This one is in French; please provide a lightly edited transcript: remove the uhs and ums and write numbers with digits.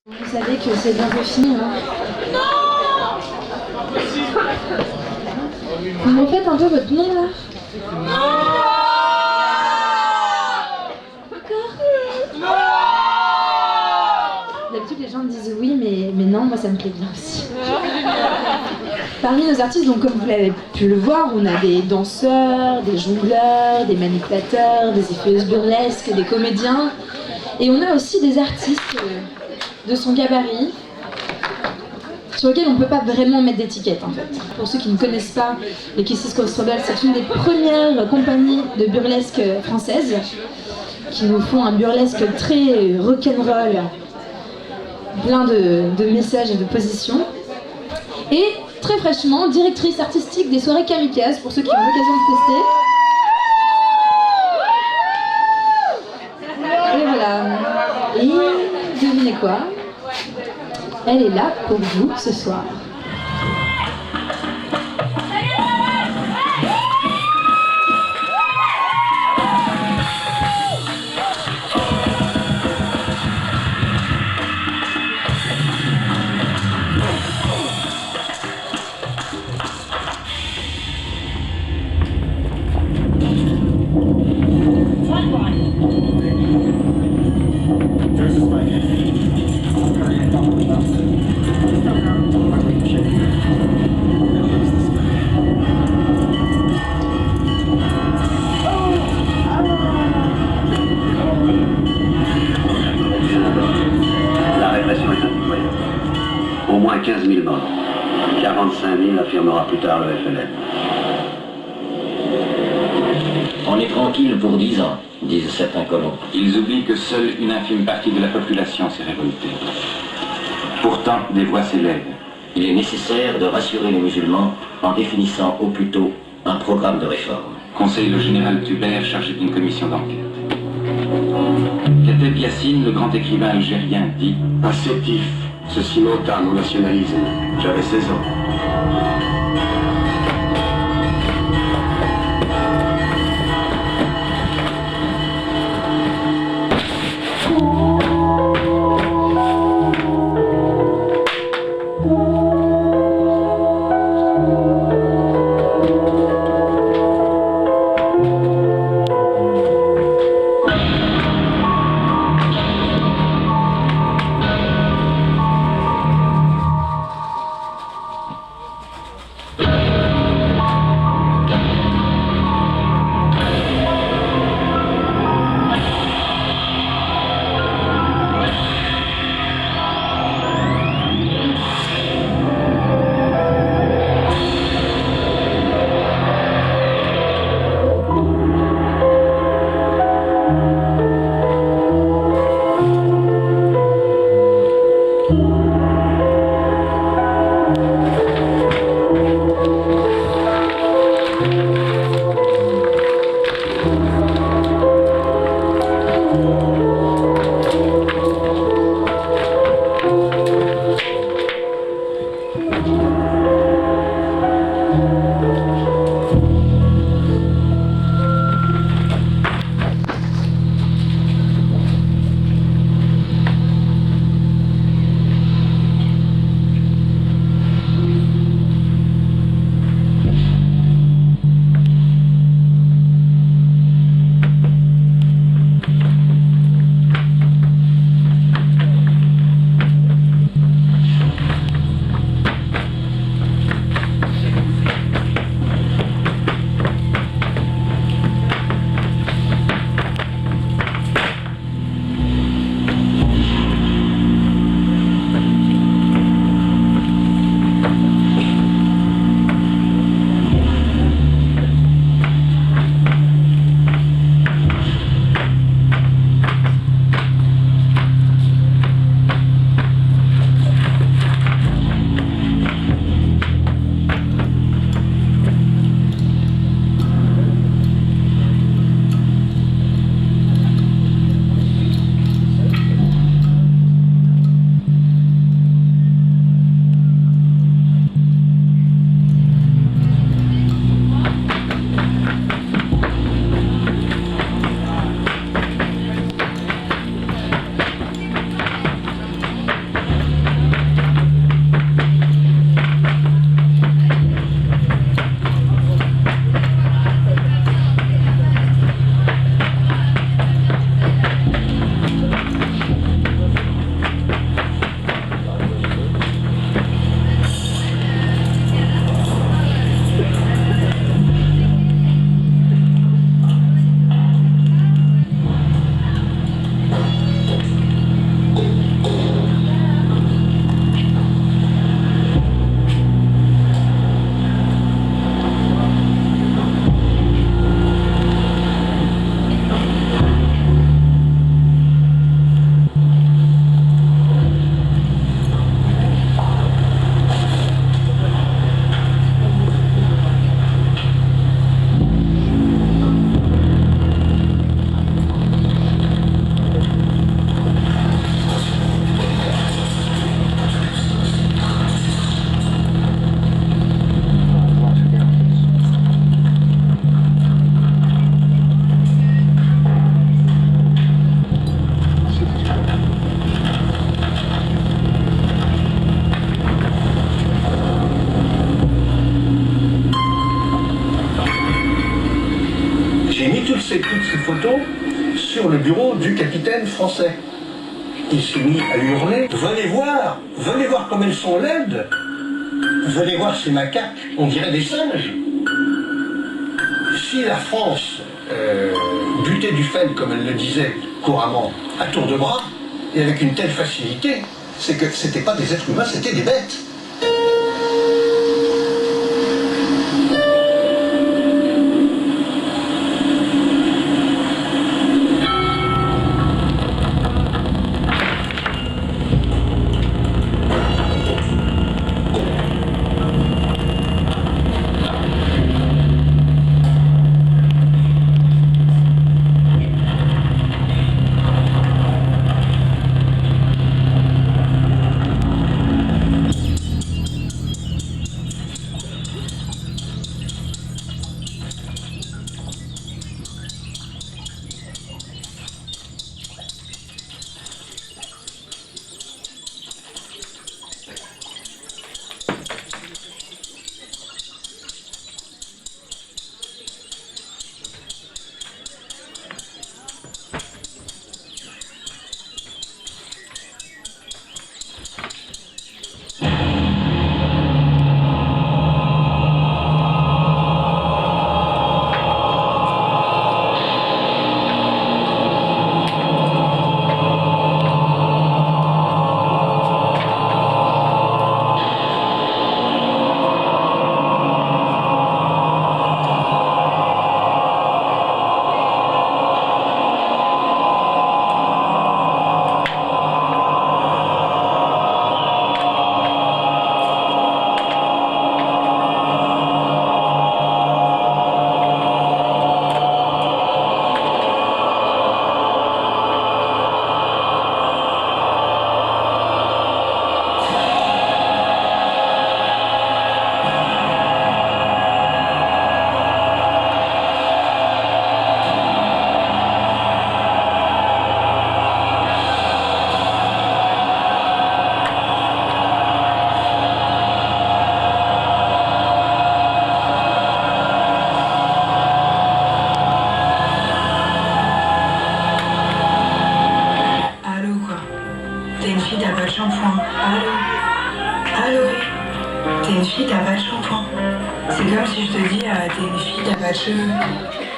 Vous savez que c'est bientôt fini, hein. Vous me faites un peu votre nom là? D'habitude les gens me disent oui, mais non, moi ça me plaît bien aussi. Parmi nos artistes, donc comme vous l'avez pu le voir, on a des danseurs, des jongleurs, des manipulateurs, des effeuses burlesques, des comédiens. Et on a aussi des artistes de son gabarit, sur lesquels on ne peut pas vraiment mettre d'étiquette en fait. Pour ceux qui ne connaissent pas, les Kisses Rebels, c'est une des premières compagnies de burlesque françaises qui nous font un burlesque très rock'n'roll, plein de messages et de positions. Et très fraîchement, directrice artistique des soirées Kamikaze, pour ceux qui ont l'occasion de tester. Et voilà. Et devinez quoi? Elle est là pour vous ce soir. La répression est impitoyable. Au moins 15 000 morts. 45 000 affirmera plus tard le FLN. On est tranquille pour 10 ans, disent certains colons. Ils oublient que seule une infime partie de la population s'est révoltée. Pourtant, des voix s'élèvent. Il est nécessaire de rassurer les musulmans en définissant au plus tôt un programme de réforme. Conseille le général Tubert chargé d'une commission d'enquête. Kateb Yassine, le grand écrivain algérien, dit « Un sétif se cimenta au nationalisme. J'avais 16 ans. photo sur le bureau du capitaine français. Il s'est mis à hurler « Venez voir comme elles sont laides! Venez voir ces macaques, on dirait des singes !» Si la France butait du Dufresne, comme elle le disait couramment, à tour de bras, et avec une telle facilité, c'est que c'était pas des êtres humains, c'était des bêtes. T'es une fille, t'as pas de shampoing. Allô? Allô? T'es une fille, t'as pas de shampoing. C'est comme si je te dis, t'es une fille, t'as pas de cheveux.